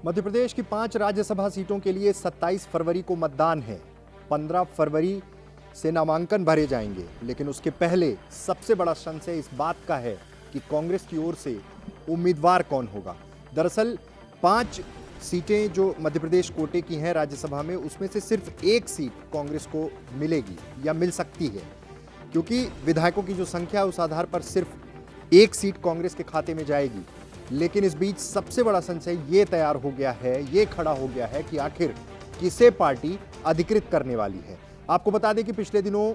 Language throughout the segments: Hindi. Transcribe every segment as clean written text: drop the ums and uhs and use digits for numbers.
मध्य प्रदेश की 5 राज्यसभा सीटों के लिए 27 फरवरी को मतदान है। 15 फरवरी से नामांकन भरे जाएंगे, लेकिन उसके पहले सबसे बड़ा संशय इस बात का है कि कांग्रेस की ओर से उम्मीदवार कौन होगा। दरअसल 5 सीटें जो मध्य प्रदेश कोटे की हैं राज्यसभा में, उसमें से सिर्फ एक सीट कांग्रेस को मिलेगी या मिल सकती है, क्योंकि विधायकों की जो संख्या है उस आधार पर सिर्फ एक सीट कांग्रेस के खाते में जाएगी। लेकिन इस बीच सबसे बड़ा संशय ये तैयार हो गया है, ये खड़ा हो गया है कि आखिर किसे पार्टी अधिकृत करने वाली है। आपको बता दें कि पिछले दिनों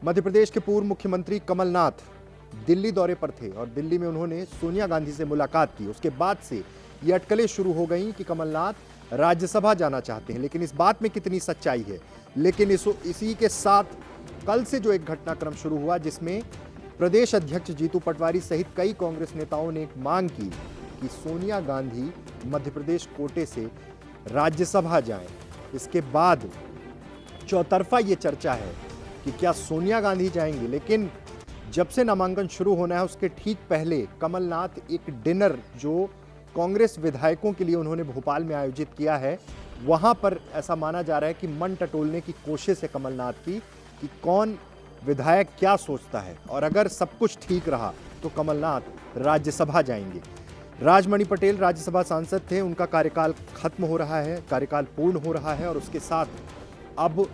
मध्य प्रदेश के पूर्व मुख्यमंत्री कमलनाथ दिल्ली दौरे पर थे और दिल्ली में उन्होंने सोनिया गांधी से मुलाकात की। उसके बाद से ये अटकलें शुरू हो गई कि कमलनाथ राज्यसभा जाना चाहते हैं, लेकिन इस बात में कितनी सच्चाई है। लेकिन इसी के साथ कल से जो एक घटनाक्रम शुरू हुआ, जिसमें प्रदेश अध्यक्ष जीतू पटवारी सहित कई कांग्रेस नेताओं ने एक मांग की कि सोनिया गांधी मध्य प्रदेश कोटे से राज्यसभा जाएं। इसके बाद चौतरफा ये चर्चा है कि क्या सोनिया गांधी जाएंगी। लेकिन जब से नामांकन शुरू होना है उसके ठीक पहले कमलनाथ एक डिनर जो कांग्रेस विधायकों के लिए उन्होंने भोपाल में आयोजित किया है, वहां पर ऐसा माना जा रहा है कि मन टटोलने की कोशिश है कमलनाथ की कि कौन विधायक क्या सोचता है, और अगर सब कुछ ठीक रहा तो कमलनाथ राज्यसभा जाएंगे। राजमणि पटेल राज्यसभा सांसद थे, उनका कार्यकाल खत्म हो रहा है, कार्यकाल पूर्ण हो रहा है, और उसके साथ अब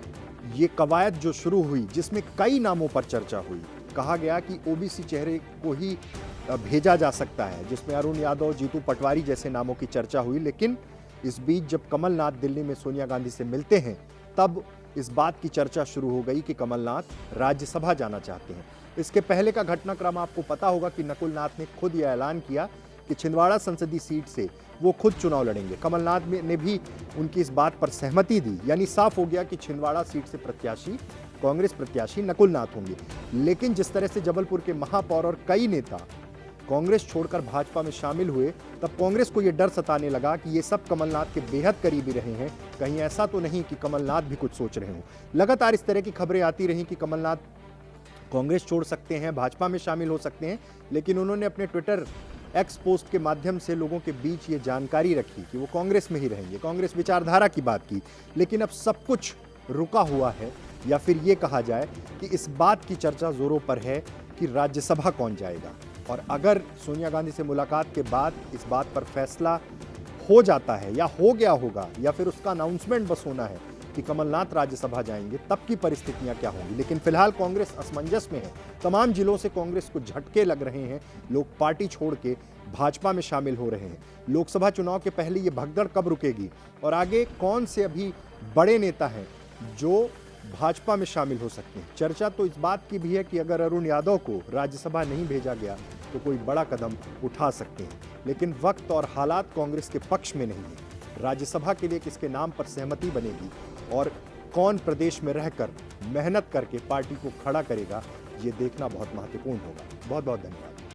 ये कवायद जो शुरू हुई जिसमें कई नामों पर चर्चा हुई। कहा गया कि ओबीसी चेहरे को ही भेजा जा सकता है, जिसमें अरुण यादव, जीतू पटवारी जैसे नामों की चर्चा हुई। लेकिन इस बीच जब कमलनाथ दिल्ली में सोनिया गांधी से मिलते हैं, तब इस बात की चर्चा शुरू हो गई कि कमलनाथ राज्यसभा जाना चाहते हैं। इसके पहले का घटनाक्रम आपको पता होगा कि नकुल नाथ ने खुद यह ऐलान किया कि छिंदवाड़ा संसदीय सीट से वो खुद चुनाव लड़ेंगे। कमलनाथ ने भी उनकी इस बात पर सहमति दी, यानी साफ हो गया कि छिंदवाड़ा सीट से प्रत्याशी कांग्रेस प्रत्याशी नकुल नाथ होंगे। लेकिन जिस तरह से जबलपुर के महापौर और कई नेता कांग्रेस छोड़कर भाजपा में शामिल हुए, तब कांग्रेस को यह डर सताने लगा कि ये सब कमलनाथ के बेहद करीबी रहे हैं, कहीं ऐसा तो नहीं कि कमलनाथ भी कुछ सोच रहे हों। लगातार इस तरह की खबरें आती रहीं कि कमलनाथ कांग्रेस छोड़ सकते हैं, भाजपा में शामिल हो सकते हैं। लेकिन उन्होंने अपने ट्विटर एक्स पोस्ट के माध्यम से लोगों के बीच ये जानकारी रखी कि वो कांग्रेस में ही रहेंगे, कांग्रेस विचारधारा की बात की। लेकिन अब सब कुछ रुका हुआ है, या फिर ये कहा जाए कि इस बात की चर्चा जोरों पर है कि राज्यसभा कौन जाएगा। और अगर सोनिया गांधी से मुलाकात के बाद इस बात पर फैसला हो जाता है या हो गया होगा, या फिर उसका अनाउंसमेंट बस होना है कि कमलनाथ राज्यसभा जाएंगे, तब की परिस्थितियां क्या होंगी। लेकिन फिलहाल कांग्रेस असमंजस में है। तमाम जिलों से कांग्रेस को झटके लग रहे हैं, लोग पार्टी छोड़ के भाजपा में शामिल हो रहे हैं। लोकसभा चुनाव के पहले ये भगदड़ कब रुकेगी, और आगे कौन से अभी बड़े नेता हैं जो भाजपा में शामिल हो सकते हैं। चर्चा तो इस बात की भी है कि अगर अरुण यादव को राज्यसभा नहीं भेजा गया तो कोई बड़ा कदम उठा सकते हैं। लेकिन वक्त और हालात कांग्रेस के पक्ष में नहीं है। राज्यसभा के लिए किसके नाम पर सहमति बनेगी और कौन प्रदेश में रहकर मेहनत करके पार्टी को खड़ा करेगा, ये देखना बहुत महत्वपूर्ण होगा। बहुत बहुत धन्यवाद।